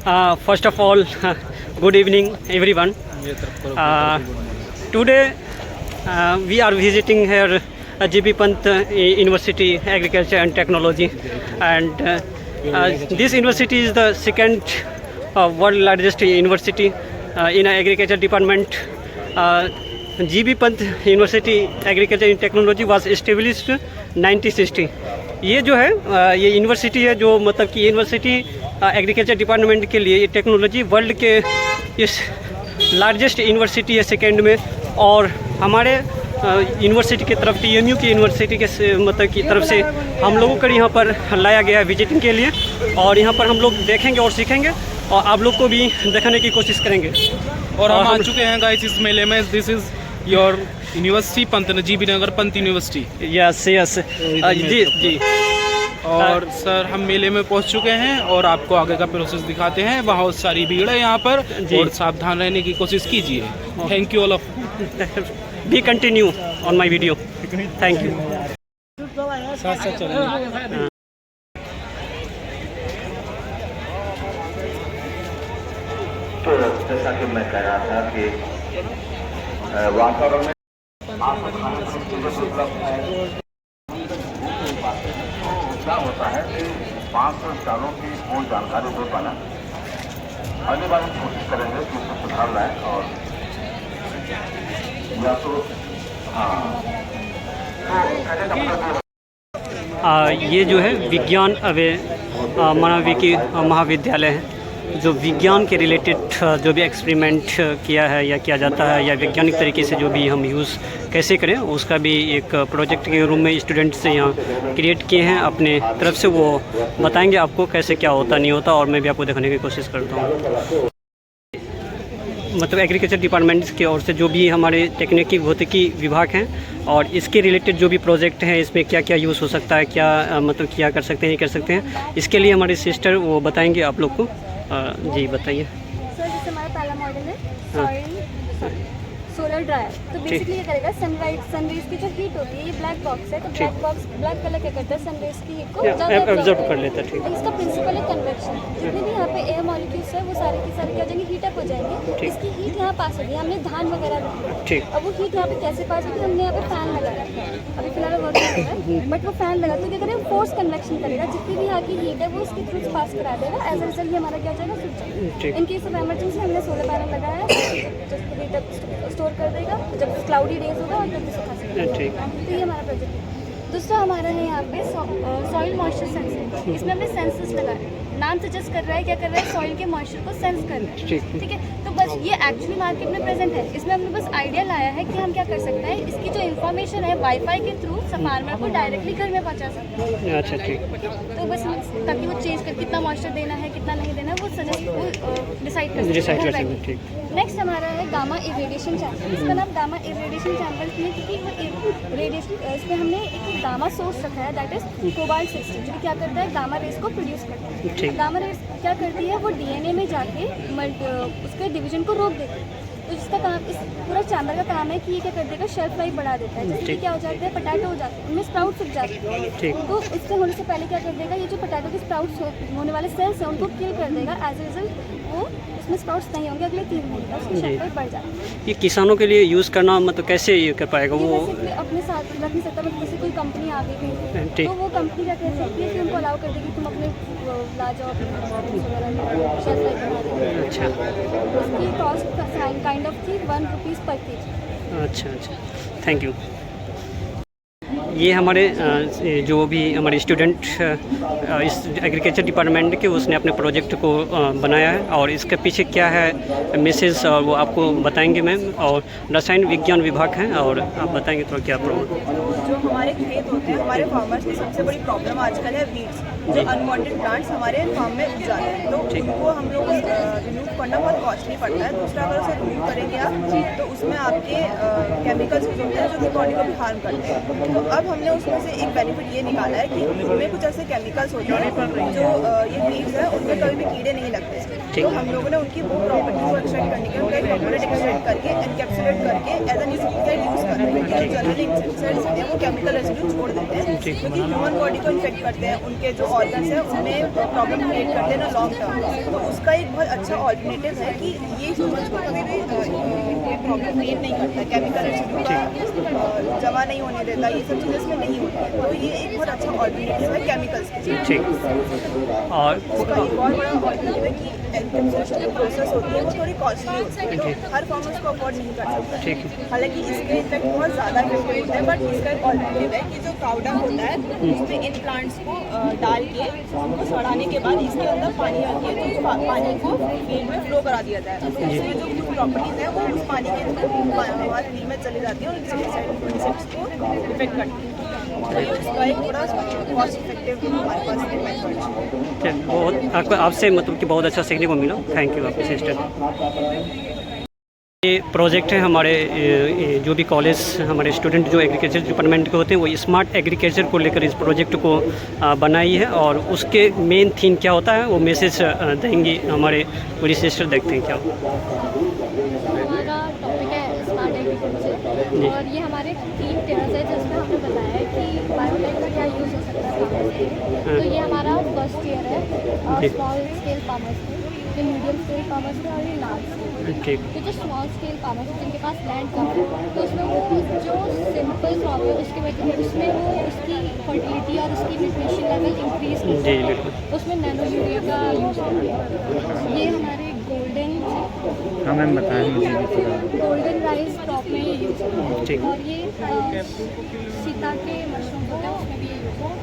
First of all, good evening, everyone. Today, we are visiting here G.B. Pant University, Agriculture and Technology, and this university is the second world largest university in agriculture department. G.B. Pant University, Agriculture and Technology was established 1960. ये जो है ये university है जो मतलब कि university agriculture department के लिए ये टेक्नोलॉजी वर्ल्ड के इस लार्जेस्ट यूनिवर्सिटी है सेकेंड में। और हमारे यूनिवर्सिटी की तरफ TMU की यूनिवर्सिटी के मतलब की तरफ से हम लोगों को यहाँ पर लाया गया है विजिटिंग के लिए, और यहाँ पर हम लोग देखेंगे और सीखेंगे और आप लोग को भी दिखाने की कोशिश करेंगे। और हम आ चुके हैं गाइस इस मेले में। This is your university Pant, G.B. Nagar Pant university. Yes yes जी जी। और सर हम मेले में पहुंच चुके हैं और आपको आगे का प्रोसेस दिखाते हैं। बहुत सारी भीड़ है यहाँ पर और सावधान रहने की कोशिश कीजिए। Thank you all of. B continue on my video. Thank you. साथ साथ चलेंगे। तो जैसा कि मैं कह रहा था कि वातावरण में क्या होता है कि 500 सालों की मूल जानकारी दे पाना आने वाली कोशिश करेंगे कि उसको सुधार लाएं। और या तो ये जो है विज्ञान मानविकी महाविद्यालय है, जो विज्ञान के रिलेटेड जो भी एक्सपेरिमेंट किया है या किया जाता है या वैज्ञानिक तरीके से जो भी हम यूज़ कैसे करें उसका भी एक प्रोजेक्ट के रूम में स्टूडेंट्स से यहाँ क्रिएट किए हैं अपने तरफ से। वो बताएंगे आपको कैसे क्या होता नहीं होता, और मैं भी आपको दिखाने की कोशिश करता हूँ। मतलब एग्रीकल्चर डिपार्टमेंट की ओर से जो भी हमारे तकनीकी भौतिकी विभाग हैं और इसके रिलेटेड जो भी प्रोजेक्ट हैं इसमें क्या क्या यूज़ हो सकता है, क्या मतलब क्या कर सकते हैं, ये कर सकते हैं, इसके लिए हमारे सिस्टर वो बताएंगे आप लोग को। जी बताइए सर। जैसे हमारा पहला मॉडल है सोलर ड्रायर। तो बेसिकली ये करेगा सनरेज की जो हीट होती है, ये ब्लैक बॉक्स है, तो ब्लैक कलर क्या करता है, सनरेज की हीट को ऑब्जर्व कर लेता है। ठीक है। इसका प्रिंसिपल है कन्वेक्शन। जितने भी यहाँ पे एयर मॉलिक्यूल्स है वो सारे के सारे क्या हो जाएंगे, हीट अप हो जाएंगे। इसकी हीट यहाँ पास होगी। हमने धान वगैरह रखी है। ठीक। अब वो हीट यहाँ पे कैसे पास होगी, हमने यहाँ पे फैन लगा रखा है। अभी फिलहाल वर्क कर रहा है, बट वो फैन लगा तो क्या करेगा, फोर्स कन्वेक्शन करेगा। जितनी भी यहाँ की हीट है वो उसके थ्रू पास करा देगा। एज अ रिजल्ट हमारा क्या हो जाएगा, switch. In case of emergency हमने सोलर पैनल लगाया है, स्टोर कर देगा जब क्लाउडी डेज होगा और जब सुखा सकेगा। ठीक। तो ये हमारा प्रोजेक्ट है। दूसरा हमारा है यहाँ पे सॉइल मॉइस्चर सेंसिंग। इसमें हमने सेंसर्स लगाए। नाम सजेस्ट कर रहा है, क्या कर रहा है, सॉइल के मॉइस्चर को सेंस कर रहा है। ठीक है। तो बस ये एक्चुअली मार्केट में प्रेजेंट है। इसमें हमने बस आइडिया लाया है कि हम क्या कर सकते हैं, इसकी जो इन्फॉर्मेशन है वाईफाई के थ्रू फार्मर को डायरेक्टली घर में पहुँचा सकते हैं। अच्छा ठीक। तो बस ताकि वो चेंज कर कितना मॉइस्चर देना है कितना नहीं देना है वो सजेस्ट वो डिसाइड कर सकते हैं। नेक्स्ट हमारा है गामा इरेडिएशन चैम्बर। इसका नाम गामा इरेडिएशन चैम्बर क्यों, क्योंकि वो रेडिएशन इसमें हमने एक गामा सोर्स रखा है, दैट इज कोबाल्ट 60, जो क्या करता है गामा रेस को प्रोड्यूस करता है। गामा रेस क्या करती है, वो DNA में जाके उसके डिवीजन को रोक देती है। तो जिसका काम इस पूरा चैम्बर का काम है कि ये क्या कर देगा, शेल्फ लाइफ बढ़ा देता है। जैसे कि क्या हो जाता है, पोटैटो हो जाते हैं, उनमें स्प्राउट उग जाते हैं। तो इससे होने से पहले क्या कर देगा, ये जो पोटैटो के स्प्राउट्स होने वाले सेल्स हैं उनको किल कर देगा। एज ए रिजल्ट वो उसमें स्प्राउट्स नहीं होंगे अगले 3 महीने तक, उसकी शेल्फ लाइफ बढ़ जाती है। ये किसानों के लिए यूज़ करना मतलब कैसे ये कर पाएगा वो अपने साथ रख नहीं सकता। मतलब जैसे कोई कंपनी आ गई कहीं तो वो कंपनी क्या कर सकती है कि उनको अलाउ कर देगी तुम अपने ला जाओ अपने शेल्फ लाइफ बढ़ा देंगे। अच्छा। उसकी कॉस्ट काइंड ऑफ थी 1 रुपीज़ पर केजी। अच्छा। Thank you. ये हमारे जो भी हमारे स्टूडेंट इस एग्रीकल्चर डिपार्टमेंट के उसने अपने प्रोजेक्ट को बनाया है, और इसके पीछे क्या है मैसेज वो आपको बताएंगे मैम। और रसायन विज्ञान विभाग हैं और आप बताएंगे थोड़ा क्या प्रॉब्लम। जो हमारे खेत होते हैं, हमारे फार्मर्स की सबसे बड़ी प्रॉब्लम आजकल है वीड्स, जो अनवांटेड प्लांट्स हमारे फार्म में उग जाते हैं। तो उनको हम लोग रिमूव करना बहुत कॉस्टली पड़ता है। दूसरा अगर उसे रिमूव करेंगे आप तो उसमें आपके केमिकल्स यूज होते हैं जो कि बॉडी को भी हार्म करते हैं। तो अब हमने उसमें से एक बेनिफिट ये निकाला है कि उनमें कुछ ऐसे केमिकल्स होते हैं जो ये वीड्स है उनमें में कभी भी कीड़े नहीं लगते हैं। तो हम लोगों ने उनकी वो प्रॉपर्टीज को एक्सट्रैक्ट करने के लिए उनका एक प्रॉपर्टी एक्सट्रैक्ट करके एनकैप्सुलेट करके एज एन इंसेक्टिसाइड यूज़ कर रहे हैं। जो जनरल इंसेक्टिसाइड्स होते हैं वो केमिकल रेजिड्यू छोड़ देते हैं, क्योंकि ह्यूमन बॉडी को इन्फेक्ट करते हैं, उनके जो ऑर्गन्स हैं उनमें प्रॉब्लम क्रिएट करते हैं ना लॉन्ग टर्म। तो उसका एक बहुत अच्छा ऑल्टरनेटिव है कि ये ह्यूमन्स को कभी भी कोई प्रॉब्लम क्रिएट नहीं करता, केमिकल रेजिड्यू जमा नहीं होने देता, ये सब चीज़ें इसमें नहीं होती है। तो ये एक बहुत अच्छा ऑल्टरनेटिव है केमिकल्स के लिए। ठीक। और इसका एक और बड़ा ऑल्टरनेटिव है कि एनकैप्सुलेशन जो प्रोसेस होती है वो थोड़ी कॉस्टली होती है, तो हर फार्मर्स को अफोर्ड नहीं कर सकता। ठीक। हालांकि इसका इफेक्ट बहुत ज़्यादा इफेक्टिव होता है, बट इसका एक ऑल्टरनेटिव है कि जो काउडंग होता है उसमें इन प्लांट्स को डाल के उनको सड़ाने के बाद इसके अंदर पानी आती है, तो इस पानी को फील्ड में फ्लो करा दिया जाता है। तो इसमें जो कुछ प्रॉपर्टीज़ है वो उस पानी के थ्रू हमारे फील्ड में चली जाती है और इंसेक्ट्स को इफेक्ट करती है। तो ये उसका एक बड़ा कॉस्ट इफेक्टिव हमारे पास मेथड है। बहुत आपसे मतलब कि बहुत अच्छा सीखने को मिला। थैंक यू आपके सिस्टर। ये प्रोजेक्ट है हमारे जो भी कॉलेज हमारे स्टूडेंट जो एग्रीकल्चर डिपार्टमेंट के होते हैं वो स्मार्ट एग्रीकल्चर को लेकर इस प्रोजेक्ट को बनाई है, और उसके मेन थीम क्या होता है वो मैसेज देंगी हमारे पूरी सिस्टर। देखते हैं क्या हमारा टॉपिक है स्मार्ट एग्रीकल्चर, और ये हमारे 3 टेयर्स है जिसमें हमने बताया है कि बायोटेक का क्या यूज़ हो सकता है फार्मर्स के लिए। तो ये हमारा फर्स्ट ईयर है स्मॉल स्केल फार्मर्स के, ये मीडियम स्केल फार्मर्स के और ये लार्ज स्केल। ठीक। तो जो स्मॉल स्केल फार्मर्स है जिनके पास लैंड कम है, तो उसमें वो जो सिंपल क्रॉप है उसके वजह उसमें वो उसकी फर्टिलिटी और उसकी न्यूट्रिशन लेवल इंक्रीज जी बिल्कुल। उसमें नैनो यूरिया का यूज़ होता है। ये हमारे गोल्डन गोल्डन राइस क्रॉप में ये यूज़ होता है, और ये सीता के मशरूम होता है उसमें भी ये यूज़ होता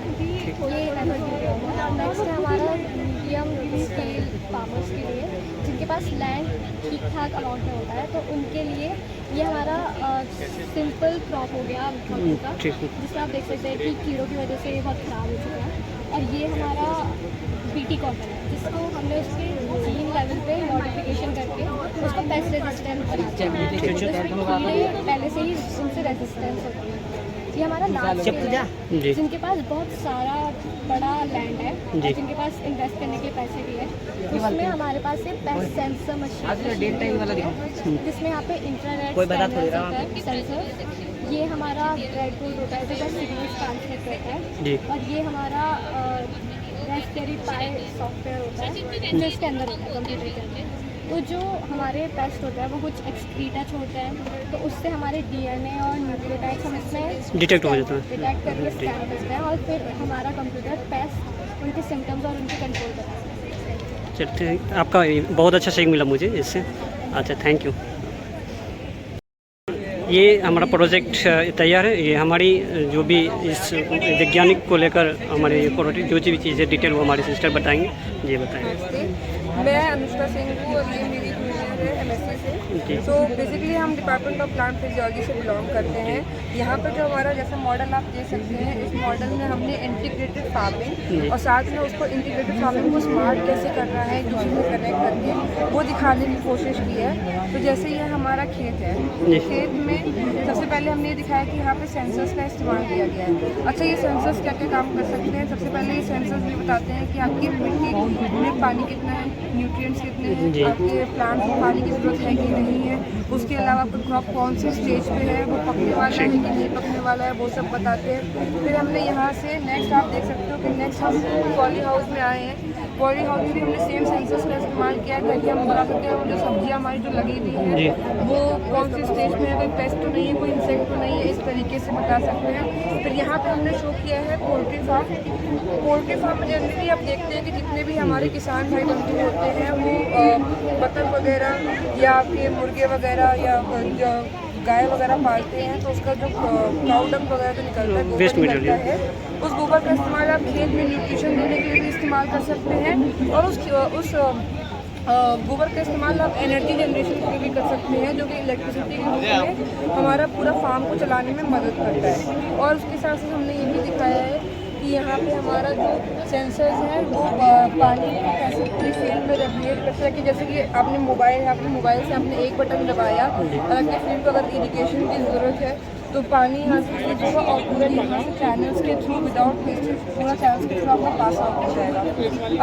है। ये नैनो यूरिया। नेक्स्ट है हमारा मीडियम स्केल फार्मर्स के लिए जिनके पास लैंड ठीक ठाक अमाउंट में होता है, तो उनके लिए ये हमारा सिंपल क्रॉप हो गया मक्का का, जिसमें आप देख सकते हैं कि कीड़ों की वजह से ये बहुत ख़राब हो चुका है। और ये हमारा बीटी कॉटन है जिसको हमने उसके जीन लेवल पे मॉडिफिकेशन करके उसको पेस्ट रेजिस्टेंट बनाते हैं, कीड़े पहले से ही उनसे रेजिस्टेंस होती है। ये हमारा लार्ज स्केल है जिनके पास बहुत सारा बड़ा लैंड है और जिनके पास इन्वेस्ट करने के पैसे भी है, उसमें हमारे पास ये पेस्ट सेंसर मशीन जिसमें यहाँ पे इंटरनेट सेंसर, ये हमारा रेड गोल्ड होता है जो बस सिग्नल्स ट्रांसमिट करता है, और ये हमारा रास्पबेरी पाई सॉफ्टवेयर होता है जो इसके अंदर होता है कंप्यूटर के अंदर। तो जो हमारे पेस्ट होता है वो कुछ एक्सक्रीटा छोड़ते हैं, तो उससे हमारे डीएनए और न्यूक्लियोटाइड्स हम इसमें डिटेक्ट हो जाता है, डिटेक्ट करके स्कैन करते हैं, और फिर हमारा कंप्यूटर पेस्ट उनके सिम्टम्स और उनके कंट्रोल करता है। चलते हैं, आपका बहुत अच्छा सीख मिला मुझे इससे। अच्छा, थैंक यू। ये हमारा प्रोजेक्ट तैयार है। ये हमारी जो भी इस वैज्ञानिक को लेकर हमारे प्रोजेक्ट जो भी चीज़ें डिटेल वो हमारे सिस्टर बताएंगे। जी बताएंगे। मैं अनुष्का सिंह हूँ और ये मेरी जूनियर है MSc से। तो बेसिकली हम डिपार्टमेंट ऑफ प्लांट फिजियोलॉजी से बिलोंग करते हैं। यहाँ पर जो हमारा जैसा मॉडल आप देख सकते हैं, इस मॉडल में हमने इंटीग्रेटेड फार्मिंग और साथ में उसको इंटीग्रेटेड फार्मिंग को स्मार्ट कैसे करना है एक दूसरे से कनेक्ट करके वो दिखाने की कोशिश की है। तो जैसे ये हमारा खेत है, खेत में सबसे पहले हमने ये दिखाया कि यहाँ पे सेंसर्स का इस्तेमाल किया गया है। अच्छा, ये सेंसर्स क्या क्या काम कर सकते हैं? सबसे पहले ये सेंसर्स ये बताते हैं कि आपकी मिट्टी में पानी कितना है, न्यूट्रिएंट्स कितने हैं, आपके प्लांट को पानी की ज़रूरत है कि नहीं है, उसके अलावा आपका क्रॉप कौन से स्टेज पे है, वो पकने वाला है कि नहीं पकने वाला है, वो सब बताते हैं। फिर हमने यहाँ से नेक्स्ट आप देख सकते हो कि नेक्स्ट हम पॉली हाउस में आए हैं। पॉली हाउस में भी हमने सेम सेंसर्स का इस्तेमाल किया है ताकि हम बता सकते हैं जो सब्जियाँ हमारी जो लगी हुई हैं वो कौन सी स्टेज में है, कोई पेस्ट तो नहीं है, कोई इंसेक्ट तो नहीं है, इस तरीके से बता सकते हैं। फिर यहाँ पे हमने शो किया है पोल्ट्री फार्म। पोल्ट्री फार्म में जनरली आप देखते हैं कि जितने भी हमारे किसान भाई बंधु होते हैं वो बतख वगैरह या आपके मुर्गे वगैरह या गाय वगैरह पालते हैं, तो उसका जो काउ डंग वगैरह जो निकलता है, वेस्ट मटेरियल, उस गोबर का इस्तेमाल आप खेत में न्यूट्रिशन देने के लिए भी इस्तेमाल कर सकते हैं, और उस गोबर का इस्तेमाल आप एनर्जी जनरेशन के लिए भी कर सकते हैं, जो कि इलेक्ट्रिसिटी के रूप में हमारा पूरा फार्म को चलाने में मदद करता है। और उसके साथ साथ हमने ये भी दिखाया है कि यहाँ पे हमारा जो सेंसर्स हैं वो पानी को कैसे पूरी फील्ड में रेगुलेट करता है, कि जैसे कि आपने मोबाइल से आपने एक बटन दबाया और आपके फील्ड को अगर इरिगेशन की ज़रूरत है तो पानी यहाँ से लीक होगा और पूरा यहाँ से चैनल्स के थ्रू विदाउट वेस्टेज पूरा चैनल्स के थ्रू आपका पास आउट हो जाएगा।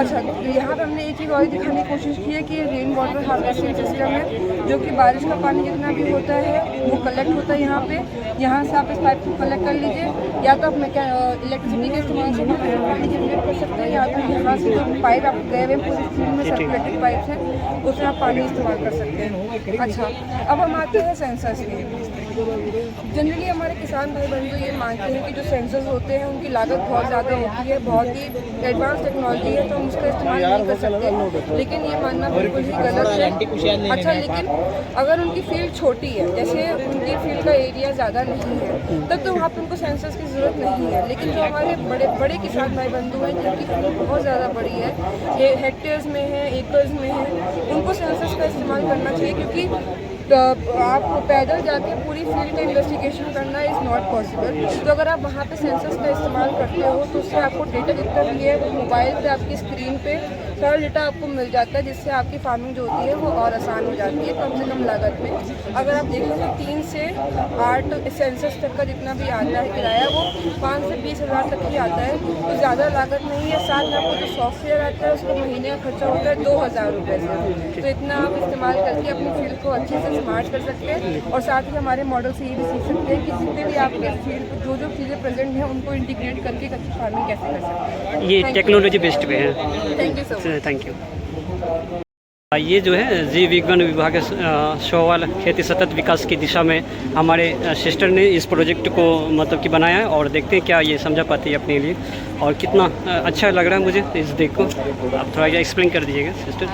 अच्छा, तो यहाँ पर हमने एक चीज़ और दिखाने की कोशिश की है कि रेन वाटर हार्वेस्टिंग सिस्टम है, जो कि बारिश का पानी जितना भी होता है वो कलेक्ट होता है यहाँ पे। यहाँ से आप इस पाइप को कलेक्ट कर लीजिए, या तो आप इलेक्ट्रिसिटी के इस्तेमाल से पानी जनरेट कर सकते हैं, या तो यहाँ से जो पाइप आप गए हुए पूरी फील्ड में सर्कुलेटेड पाइप हैं उसमें आप पानी इस्तेमाल कर सकते हैं। अच्छा, अब हम आते हैं सेंसर्स पे। जनरली हमारे किसान भाई बंधु ये मानते हैं कि जो सेंसर्स होते हैं उनकी लागत बहुत ज़्यादा होती है, बहुत ही एडवांस टेक्नोलॉजी है, तो हम उसका इस्तेमाल नहीं कर सकते, लेकिन ये मानना बिल्कुल ही गलत है। अच्छा, लेकिन अगर उनकी फील्ड छोटी है, जैसे उनकी फील्ड का एरिया ज़्यादा नहीं है, तब तो वहाँ पर उनको सेंसर्स की ज़रूरत नहीं है। लेकिन जो हमारे बड़े बड़े किसान भाई बंधु हैं जिनकी फील्ड बहुत ज़्यादा बड़ी है, ये हेक्टेयर्स में है, एकर्स में है, उनको सेंसर्स का इस्तेमाल करना चाहिए, क्योंकि आप पैदल जाके पूरी फील्ड का इन्वेस्टिगेशन करना इज़ नॉट पॉसिबल। तो अगर आप वहाँ पे सेंसर्स का इस्तेमाल करते हो तो उससे आपको डेटा जितना भी है वो मोबाइल पे आपकी स्क्रीन पे सारा डेटा आपको मिल जाता है, जिससे आपकी फार्मिंग जो होती है वो और आसान हो जाती है कम से कम लागत में। अगर आप देखें तो 3 से 8 सेंसर्स तक का जितना भी आता है किराया वो 5 से 20 हज़ार तक ही आता है, तो ज़्यादा लागत नहीं है। साथ में आपको जो सॉफ्टवेयर आता है उसका महीने का खर्चा होता है 2000 रुपये से, तो इतना आप इस्तेमाल करके अपनी फील्ड को अच्छे से स्मार्ट कर सकते हैं। और साथ ही हमारे मॉडल से ये भी सीख सकते हैं कि जितने भी आपके फील्ड जो जो चीज़ें प्रेजेंट हैं उनको इंटीग्रेट करके अच्छी फार्मिंग कैसे कर सकते हैं। ये टेक्नोलॉजी बेस्ड पे है। Thank you so much. Thank you. ये जो है जी विज्ञान विभाग के शैवाल खेती सतत विकास की दिशा में हमारे सिस्टर ने इस प्रोजेक्ट को मतलब कि बनाया है, और देखते हैं क्या ये समझा पाती है अपने लिए और कितना अच्छा लग रहा है मुझे इस देख को। आप थोड़ा एक्सप्लेन कर दीजिएगा सिस्टर।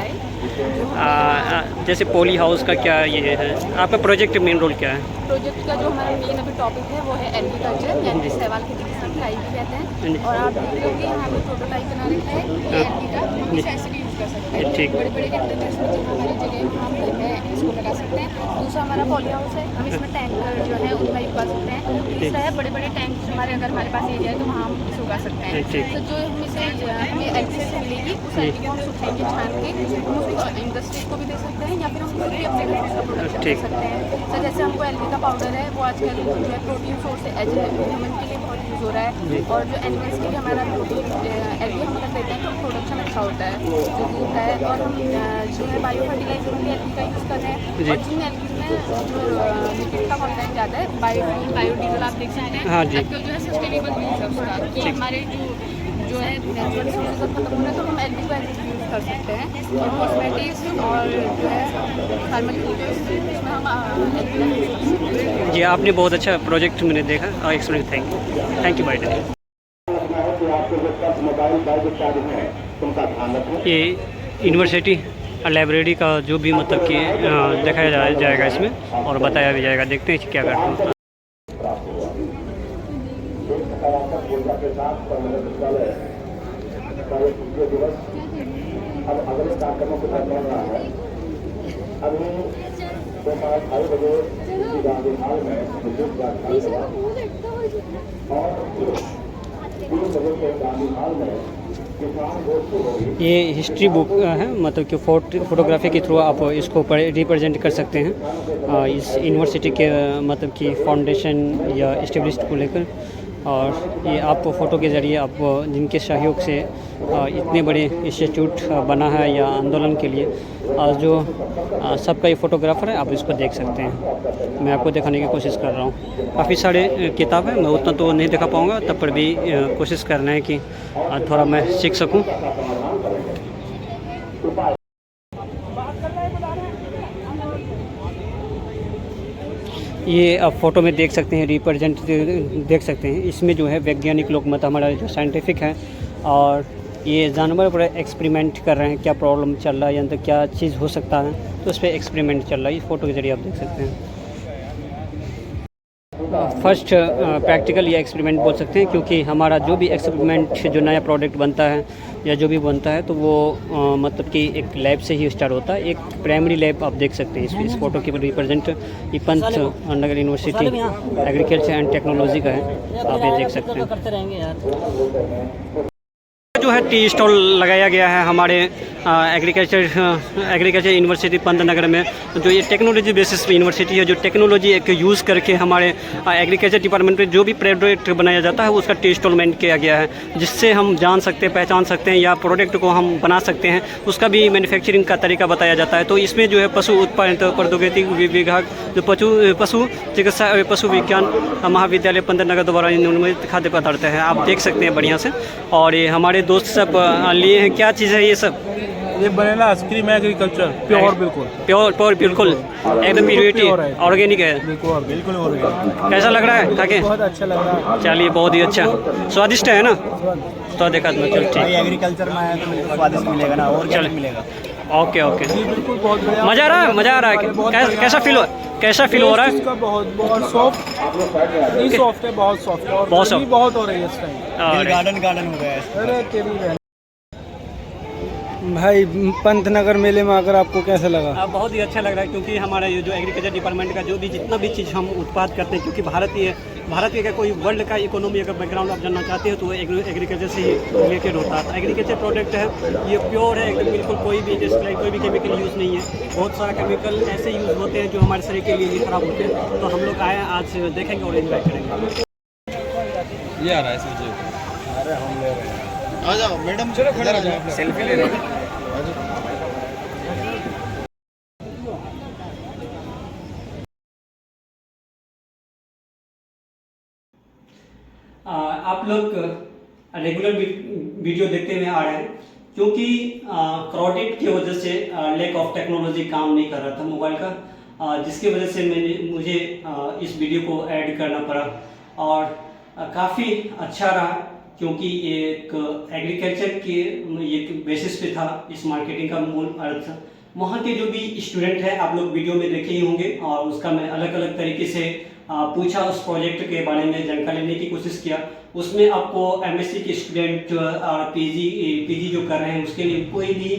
जैसे पॉली हाउस का क्या ये है, आपका प्रोजेक्ट मेन रोल क्या है? प्रोजेक्ट का जो हमारा मेन अभी टॉपिक है वो है एग्रीकल्चर, यानी शैवाल खेती की सप्लाई भी कहते हैं। और आप देख लोगे यहाँ पे प्रोटोटाइप बना रखा है ये एलगी का, इसे ऐसे भी यूज़ कर सकते हैं। ठीक। बड़े बड़े कंटेनर्स में जहाँ हमारी जगह हम घर में इसको लगा सकते हैं। दूसरा हमारा पॉली हाउस है, हम इसमें टैंक जो है उनका यूज कर सकते हैं। तीसरा है बड़े बड़े टैंक हमारे अगर हमारे पास एरिया है तो वहाँ हम इसे उगा सकते हैं। तो जो हम इसे हमें एलगी से मिलेगी उस एलगी को हम सुखाएंगे, छान के हम उसको इंडस्ट्री को भी दे सकते हैं, या फिर हम खुद भी अपने घर में प्रोडक्शन कर सकते हैं। तो जैसे हमको एलगी का पाउडर है वो आजकल जो है प्रोटीन सोर्स है, ह्यूमन के लिए बहुत यूज़ हो रहा है, और जो एनिमल्स के लिए हमारा प्रोटीन एलगी हम अगर देते हैं तो प्रोडक्शन अच्छा होता है, जो भी होता है। और हम जो है बायो फर्टिलाइजर भी एलगी का यूज़ कर रहे हैं, और जिन एलगी में जो लिक्विड का कंटेंट ज़्यादा है, बायोडीजल आप देख सकते हैं। हाँ जी। आजकल जो है सस्टेनेबल यूज़ है उसका, कि हमारे जो है नेचुरल रिसोर्सेज खत्म हो रहा है तो हम एलगी को यूज़ कर सकते हैं। और कॉस्मेटिक्स और जो है थर्मल हीटर्स इसमें हम एलगी का यूज़ कर सकते हैं। जी आपने बहुत अच्छा प्रोजेक्ट मैंने देखा और एक्सप्लेन थैंक यू भाई। ये यूनिवर्सिटी लाइब्रेरी का जो भी मतलब कि दिखाया जाएगा इसमें और बताया भी जाएगा, देखते हैं क्या करते हैं। अब अगले कार्यक्रमों के साथ बढ़ रहा है। अभी दोपहर 2:30 बजे गांधी हाल में विद्युत व्याख्यान हुआ और 3 बजे के गांधी हाल में किसान गोष्ठी होगी। ये हिस्ट्री बुक है, मतलब कि फोटोग्राफी के थ्रू आप इसको रिप्रेजेंट कर सकते हैं इस यूनिवर्सिटी के मतलब कि फाउंडेशन या एस्टेब्लिश्ड को लेकर। और ये आप फ़ोटो के ज़रिए आप जिनके सहयोग से इतने बड़े इंस्टीट्यूट बना है या आंदोलन के लिए, जो सबका ये फ़ोटोग्राफ़र है, आप इसको देख सकते हैं। मैं आपको दिखाने की कोशिश कर रहा हूँ। काफ़ी सारे किताब हैं, मैं उतना तो नहीं दिखा पाऊँगा, तब पर भी कोशिश करना है कि थोड़ा मैं सीख सकूँ। ये आप फ़ोटो में देख सकते हैं, रिप्रेजेंट देख सकते हैं। इसमें जो है वैज्ञानिक लोग मतलब हमारा जो साइंटिफिक है, और ये जानवर पर एक्सपेरिमेंट कर रहे हैं, क्या प्रॉब्लम चल रहा है या अंदर क्या चीज़ हो सकता है, तो उस पर एक्सपेरिमेंट चल रहा है। इस फ़ोटो के ज़रिए आप देख सकते हैं। फर्स्ट प्रैक्टिकल या एक्सपेरिमेंट बोल सकते हैं, क्योंकि हमारा जो भी एक्सपेरिमेंट जो नया प्रोडक्ट बनता है या जो भी बनता है तो वो मतलब कि एक लैब से ही स्टार्ट होता है। एक प्राइमरी लैब आप देख सकते हैं इस फोटो के रिप्रेजेंट ये पंत नगर यूनिवर्सिटी एग्रीकल्चर एंड टेक्नोलॉजी का है, आप ये देख सकते हैं। जो है टी स्टॉल लगाया गया है हमारे एग्रीकल्चर यूनिवर्सिटी पंतनगर में। जो ये टेक्नोलॉजी बेसिस पे यूनिवर्सिटी है, जो टेक्नोलॉजी एक यूज़ करके हमारे एग्रीकल्चर डिपार्टमेंट में जो भी प्रोडक्ट बनाया जाता है उसका टी स्टॉलमेंट किया गया है, जिससे हम जान सकते हैं, पहचान सकते हैं या प्रोडक्ट को हम बना सकते हैं, उसका भी मैन्युफैक्चरिंग का तरीका बताया जाता है। तो इसमें जो है पशु उत्पादन प्रौद्योगिकी विभाग, जो पशु चिकित्सा पशु विज्ञान महाविद्यालय पंतनगर द्वारा निर्मित खाद्य पदार्थ है, आप देख सकते हैं बढ़िया से। और ये हमारे दोस्त सब लिए हैं, क्या चीज़ है ये सब? ये बनाना आइसक्रीम एग्रीकल्चर प्योर, बिल्कुल प्योर बिल्कुल एकदम प्योरिटी ऑर्गेनिक है, बिल्कुल ऑर्गेनिक। कैसा लग रहा है खाके? बहुत अच्छा लग रहा है। चलिए, बहुत ही अच्छा, स्वादिष्ट है ना? तो देखा तो चल ठीक, एग्रीकल्चर में है तो स्वादिष्ट मिलेगा ना, ऑर्गेनिक मिलेगा। ओके ओके, बिल्कुल बहुत बढ़िया, मज़ा आ रहा है। कैसा फील हो रहा है? इसका बहुत सॉफ्ट है, बहुत सॉफ्ट है और बहुत गर्मी बहुत हो रही है इस टाइम। गार्डन हो गया है। अरे तेरी बहन। भाई पंतनगर मेले में आकर आपको कैसा लगा? बहुत ही अच्छा लग रहा है, क्योंकि हमारा ये जो एग्रीकल्चर डिपार्टमेंट का जो भी जितना भी चीज़ हम उत्पाद करते हैं, क्योंकि भारत के कोई वर्ल्ड का इकोनॉमी अगर बैकग्राउंड आप जानना चाहते हो तो एग्रीकल्चर से ही रिलेटेड होता है। एग्रीकल्चर प्रोडक्ट है, ये प्योर है एकदम, बिल्कुल कोई भी जैसे कोई भी केमिकल यूज़ नहीं है। बहुत सारा केमिकल ऐसे यूज़ होते हैं जो हमारे शरीर के लिए भी खराब होते हैं। तो हम लोग आए आज देखेंगे और एंजॉय करेंगे। ये आ रहा है समझे। अरे हम ले रहे हैं, आ जाओ मैडम, चलो खड़े हो जाओ, सेल्फी ले रहे हैं। आप लोग रेगुलर वीडियो देखते हुए आ रहे हैं, क्योंकि क्राउडेड की वजह से लैक ऑफ टेक्नोलॉजी काम नहीं कर रहा था मोबाइल का, जिसकी वजह से मुझे इस वीडियो को ऐड करना पड़ा। और काफ़ी अच्छा रहा, क्योंकि एक एग्रीकल्चर के एक बेसिस पे था इस मार्केटिंग का मूल अर्थ। वहाँ के जो भी स्टूडेंट हैं, आप लोग वीडियो में देखे ही होंगे, और उसका मैं अलग अलग तरीके से पूछा, उस प्रोजेक्ट के बारे में जानकारी लेने की कोशिश किया। उसमें आपको एमएससी के स्टूडेंट और पीजी जो कर रहे हैं उसके लिए कोई भी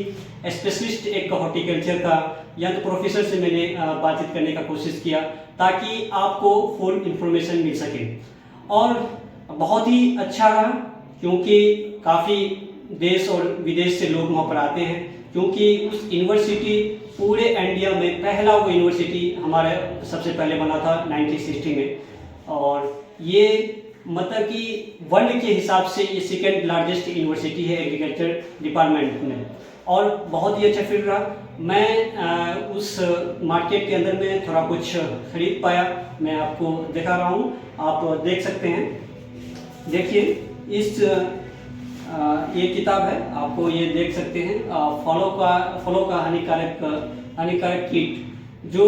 स्पेशलिस्ट एक हॉर्टिकल्चर का या तो प्रोफेसर से मैंने बातचीत करने का कोशिश किया, ताकि आपको फुल इंफॉर्मेशन मिल सके। और बहुत ही अच्छा रहा, क्योंकि काफ़ी देश और विदेश से लोग वहाँ पर आते हैं, क्योंकि उस यूनिवर्सिटी पूरे इंडिया में पहला वो यूनिवर्सिटी हमारे सबसे पहले बना था 1960 में। और ये मतलब कि वर्ल्ड के हिसाब से ये सेकेंड लार्जेस्ट यूनिवर्सिटी है एग्रीकल्चर डिपार्टमेंट में। और बहुत ही अच्छा फील रहा। मैं उस मार्केट के अंदर में थोड़ा कुछ खरीद पाया, मैं आपको दिखा रहा हूँ, आप देख सकते हैं। देखिए, इस ये किताब है, आपको ये देख सकते हैं, फलों का हानिकारक कीट, जो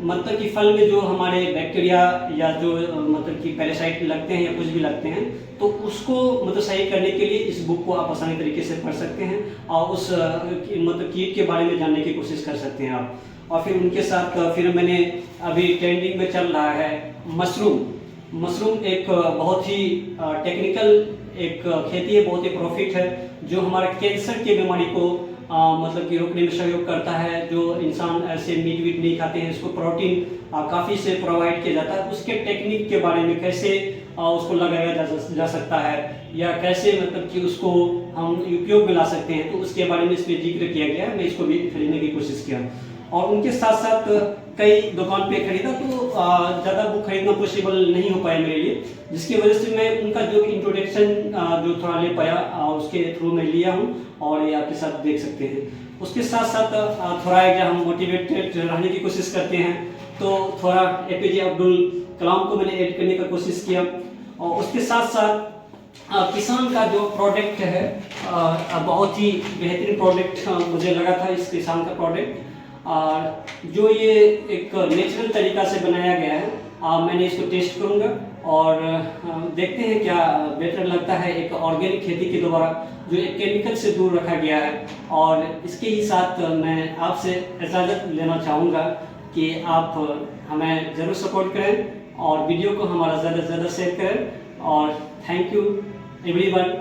मतलब कि फल में जो हमारे बैक्टीरिया या जो मतलब कि पैरासाइट लगते हैं या कुछ भी लगते हैं, तो उसको मतलब सही करने के लिए इस बुक को आप आसानी तरीके से पढ़ सकते हैं और उस मतलब कीट के बारे में जानने की कोशिश कर सकते हैं आप। और फिर उनके साथ फिर मैंने अभी ट्रेंडिंग में चल रहा है मशरूम एक बहुत ही टेक्निकल एक खेती है, बहुत ही प्रॉफिट है, जो हमारे कैंसर की बीमारी को मतलब कि रोकने में सहयोग करता है। जो इंसान ऐसे मीट वीट नहीं खाते हैं, इसको प्रोटीन काफ़ी से प्रोवाइड किया जाता है। उसके टेक्निक के बारे में कैसे उसको लगाया जा सकता है, या कैसे मतलब कि उसको हम उपयोग में ला सकते हैं, तो उसके बारे में इसमें जिक्र किया गया है। मैं इसको भी खरीदने की कोशिश किया, और उनके साथ साथ कई दुकान पे खरीदा, तो ज़्यादा बुक खरीदना पॉसिबल नहीं हो पाया मेरे लिए, जिसकी वजह से मैं उनका जो इंट्रोडक्शन जो थोड़ा ले पाया उसके थ्रू मैं लिया हूँ, और ये आपके साथ देख सकते हैं। उसके साथ साथ थोड़ा एक हम मोटिवेटेड रहने की कोशिश करते हैं, तो थोड़ा APJ अब्दुल कलाम को मैंने ऐड करने का कोशिश किया। और उसके साथ साथ किसान का जो प्रोडक्ट है बहुत ही बेहतरीन प्रोडक्ट मुझे लगा था इस किसान का प्रोडक्ट, जो ये एक नेचुरल तरीका से बनाया गया है। मैंने इसको टेस्ट करूँगा और देखते हैं क्या बेटर लगता है एक ऑर्गेनिक खेती के द्वारा, जो एक केमिकल से दूर रखा गया है। और इसके ही साथ मैं आपसे इजाज़त लेना चाहूँगा कि आप हमें ज़रूर सपोर्ट करें और वीडियो को हमारा ज़्यादा से ज़्यादा शेयर करें। और थैंक यू एवरीवन।